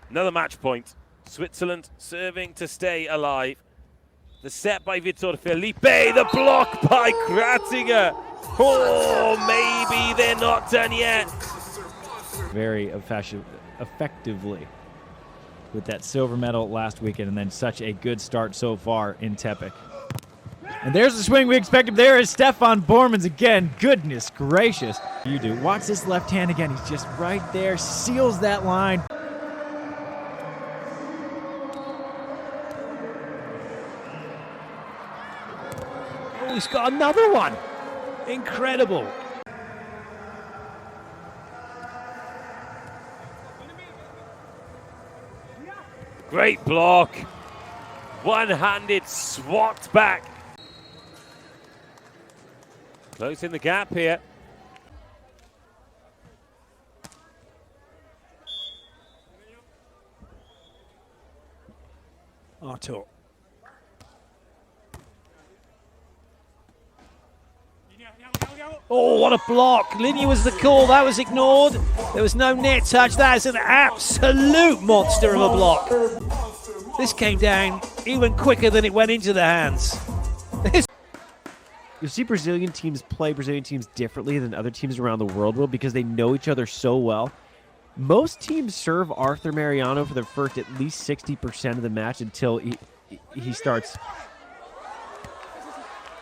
Another match point. Switzerland serving to stay alive. The set by Vitor Felipe, the block by Gratinger. Oh, maybe they're not done yet. Very effectively with that silver medal last weekend, and then such a good start so far in Tepic. And there's the swing we expected. There is Stefan Bormans again. Goodness gracious. You do. Watch this left hand again. He's just right there, seals that line. Oh, he's got another one. Incredible. Great block. One-handed swat back. Closing the gap here. Artur. Oh, what a block. Linear was the call. That was ignored. There was no net touch. That is an absolute monster of a block. This came down even quicker than it went into the hands. You see Brazilian teams play Brazilian teams differently than other teams around the world will because they know each other so well. Most teams serve Arthur Mariano for the first at least 60% of the match until he starts,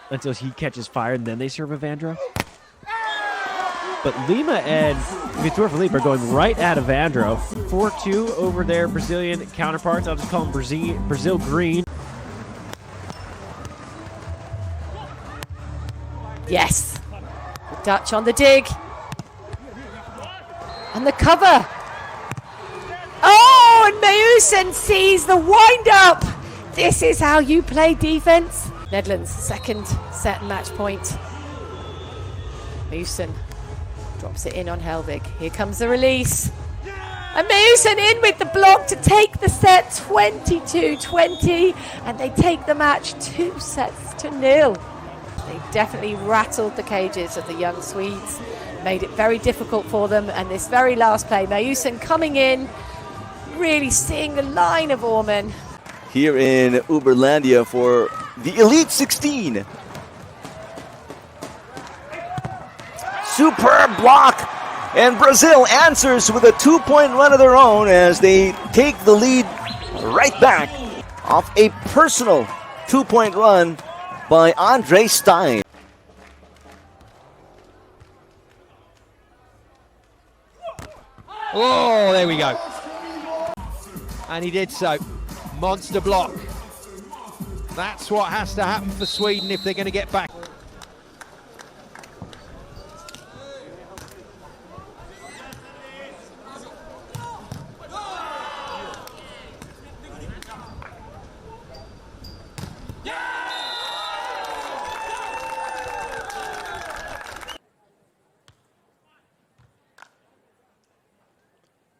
until he catches fire, and then they serve Evandro. But Lima and Vitor Felipe are going right at Evandro. 4-2 over their Brazilian counterparts. I'll just call them Brazil Green. Yes. The Dutch on the dig. And the cover. Oh, and Mayusen sees the wind-up. This is how you play defense. Netherlands, second set match point. Mayusen drops it in on Helvig. Here comes the release. And Mayusen in with the block to take the set 22-20. And they take the match 2-0. They definitely rattled the cages of the young Swedes, made it very difficult for them. And this very last play, Mayusen coming in, really seeing the line of Orman. Here in Uberlandia for the Elite 16. Superb block, and Brazil answers with a 2-point run of their own as they take the lead right back off a personal 2-point run by Andre Stein. Oh, there we go. And he did so. Monster block. That's what has to happen for Sweden if they're going to get back.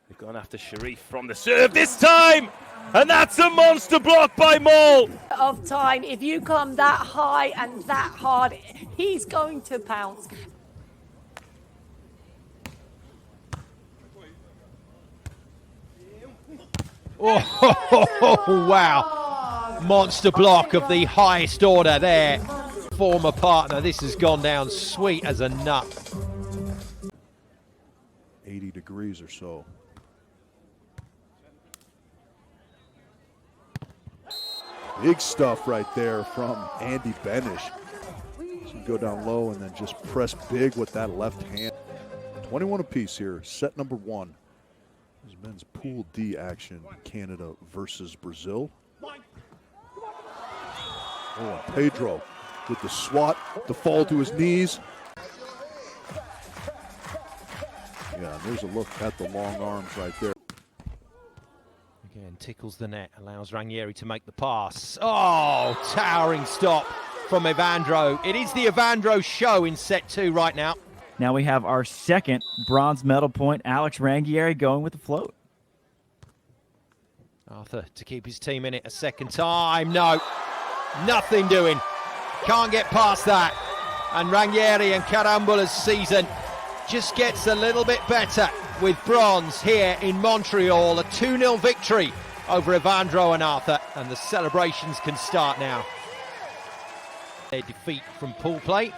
They've gone after Sharif from the serve this time, and that's a monster block by Maul. Of time, if you come that high and that hard, he's going to pounce. Oh, wow. Monster block of the highest order there. Former partner, this has gone down sweet as a nut. 80 degrees or so. Big stuff right there from Andy Benish. So go down low and then just press big with that left hand. 21 apiece here, set number 1. This is men's Pool D action, Canada versus Brazil. Oh, and Pedro with the swat, the fall to his knees. Yeah, and there's a look at the long arms right there. Again, tickles the net, allows Ranieri to make the pass. Oh, towering stop from Evandro. It is the Evandro show in set 2 right now. Now we have our second bronze medal point, Alex Rangieri going with the float. Arthur to keep his team in it a second time. No, nothing doing. Can't get past that. And Ranieri and Carambola's season just gets a little bit better. with bronze here in Montreal. A 2-0 victory over Evandro and Arthur, and the celebrations can start now. Their defeat from pool play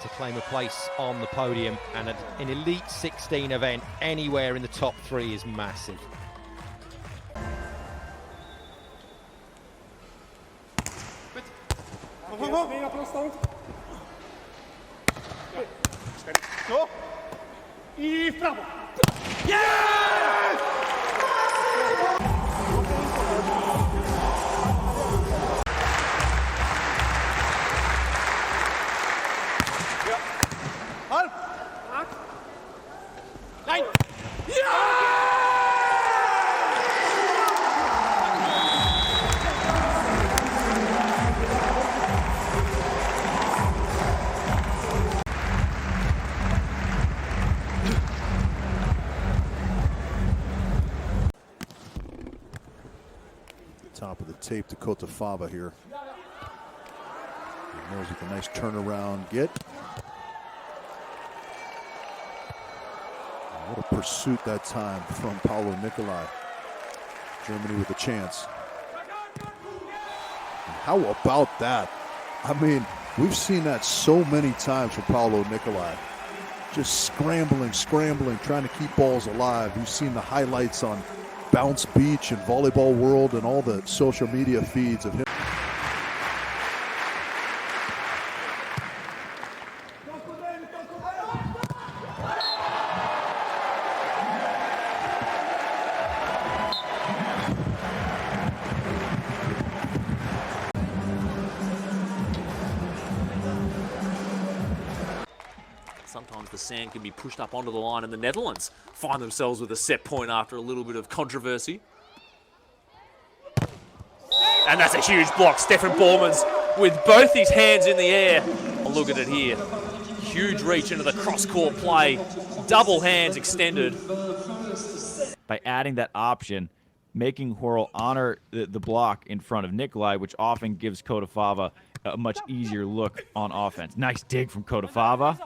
to claim a place on the podium, and an Elite 16 event anywhere in the top 3 is massive. Top of the tape to Kotafava here. There's a nice turnaround get. What a pursuit that time from Paulo Nicolai. Germany with a chance. And how about that? I mean, we've seen that so many times from Paulo Nicolai. Just scrambling, trying to keep balls alive. We've seen the highlights on Bounce Beach and Volleyball World and all the social media feeds of him. Sometimes the sand can be pushed up onto the line, and the Netherlands find themselves with a set point after a little bit of controversy. And that's a huge block. Stefan Bormans with both his hands in the air. Oh, look at it here. Huge reach into the cross-court play. Double hands extended. By adding that option, making Horrell honor the block in front of Nicolai, which often gives Kotafava a much easier look on offense. Nice dig from Kotafava.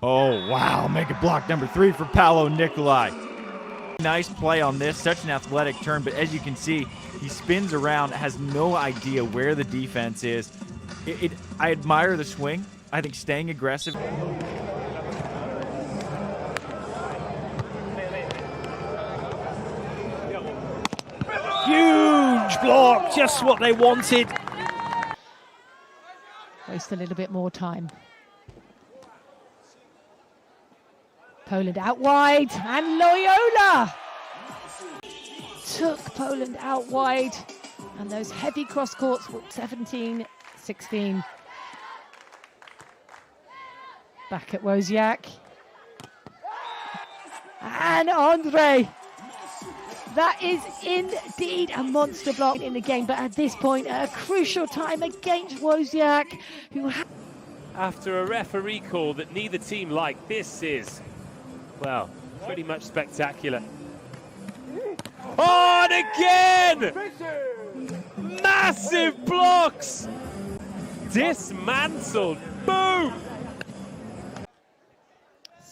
Oh, wow. Make it block number 3 for Paulo Nicolai. Nice play on this. Such an athletic turn, but as you can see, he spins around, has no idea where the defense is. I admire the swing. I think staying aggressive. Huge block, just what they wanted. Waste a little bit more time. Poland out wide, and Loyola took Poland out wide, and those heavy cross courts were 17-16. Back at Wozniak. And Andre. That is indeed a monster block in the game, but at this point, at a crucial time against Wozniak, who After a referee call that neither team liked, this is, well, pretty much spectacular. Oh, and again! Massive blocks! Dismantled. Boom!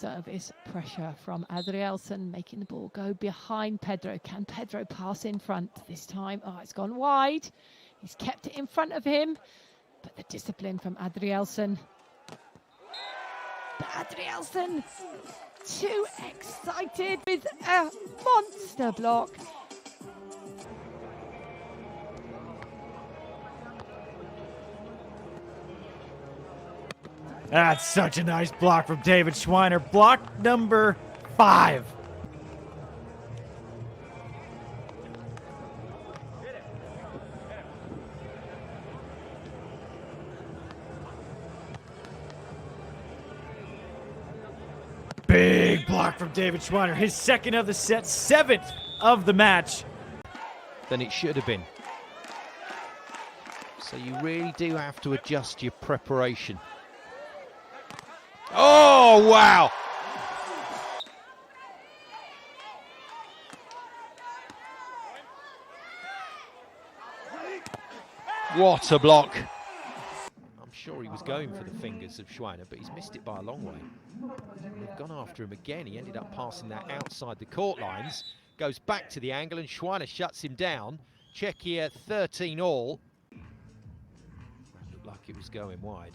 service pressure from Adrielson, making the ball go behind Pedro. Can Pedro pass in front this time? Oh, it's gone wide. He's kept it in front of him, but the discipline from Adrielson. But Adrielson, too excited with a monster block. That's such a nice block from David Schweiner. Block number 5. Big block from David Schweiner. His second of the set, 7th of the match. Than it should have been. So you really do have to adjust your preparation. Oh, wow! What a block. I'm sure he was going for the fingers of Schweiner, but he's missed it by a long way. And they've gone after him again. He ended up passing that outside the court lines. Goes back to the angle and Schweiner shuts him down. Czechia 13 all. Looked like it was going wide.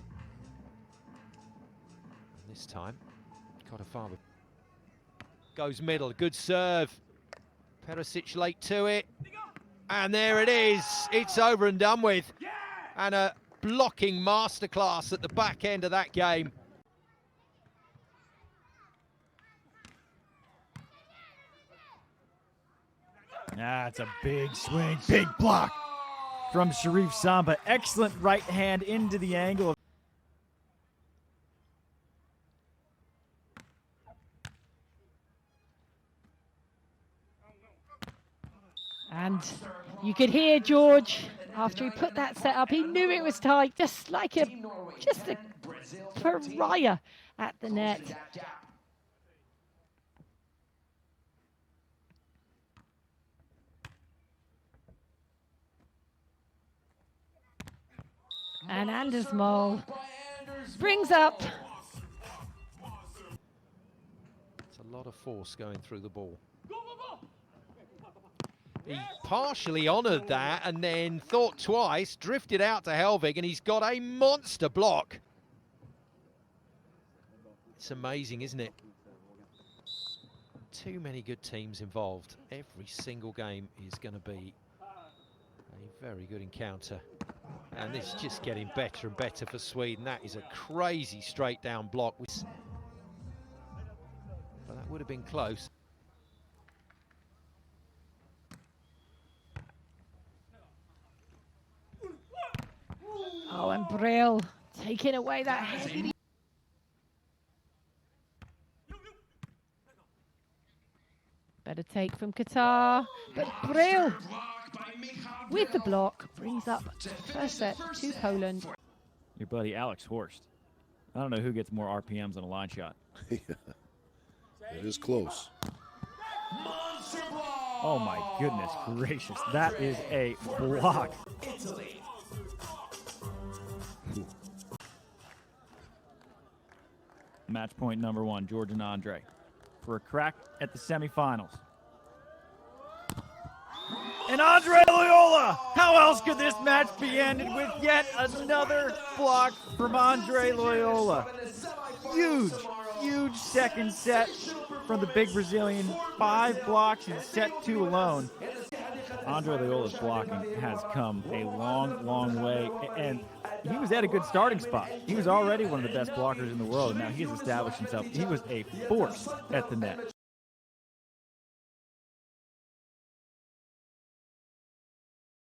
And this time, Kotafava goes middle, good serve. Perisic late to it. And there it is. It's over and done with. And a blocking masterclass at the back end of that game. That's a big swing, big block from Sharif Samba. Excellent right hand into the angle. And you could hear George after he put that set up. He knew it was tight, just a pariah at the net. And Anders Mol brings up. It's a lot of force going through the ball. He partially honoured that and then thought twice, drifted out to Helvig, and he's got a monster block. It's amazing, isn't it? Too many good teams involved. Every single game is going to be a very good encounter. And this is just getting better and better for Sweden. That is a crazy straight down block. But that would have been close. Oh, and Brill taking away that heavy. Better take from Qatar, but Brill with the block brings up first set to Poland. Your buddy Alex Horst. I don't know who gets more RPMs on a line shot. It is close. Oh my goodness gracious, that is a block. Match point number one, George and Andre, for a crack at the semifinals. And Andre Loyola! How else could this match be ended with yet another block from Andre Loyola? Huge, huge second set from the big Brazilian. 5 blocks in set 2 alone. Andre Loyola's blocking has come a long, long way, and he was at a good starting spot. He was already one of the best blockers in the world, and now he's established himself. He was a force at the net.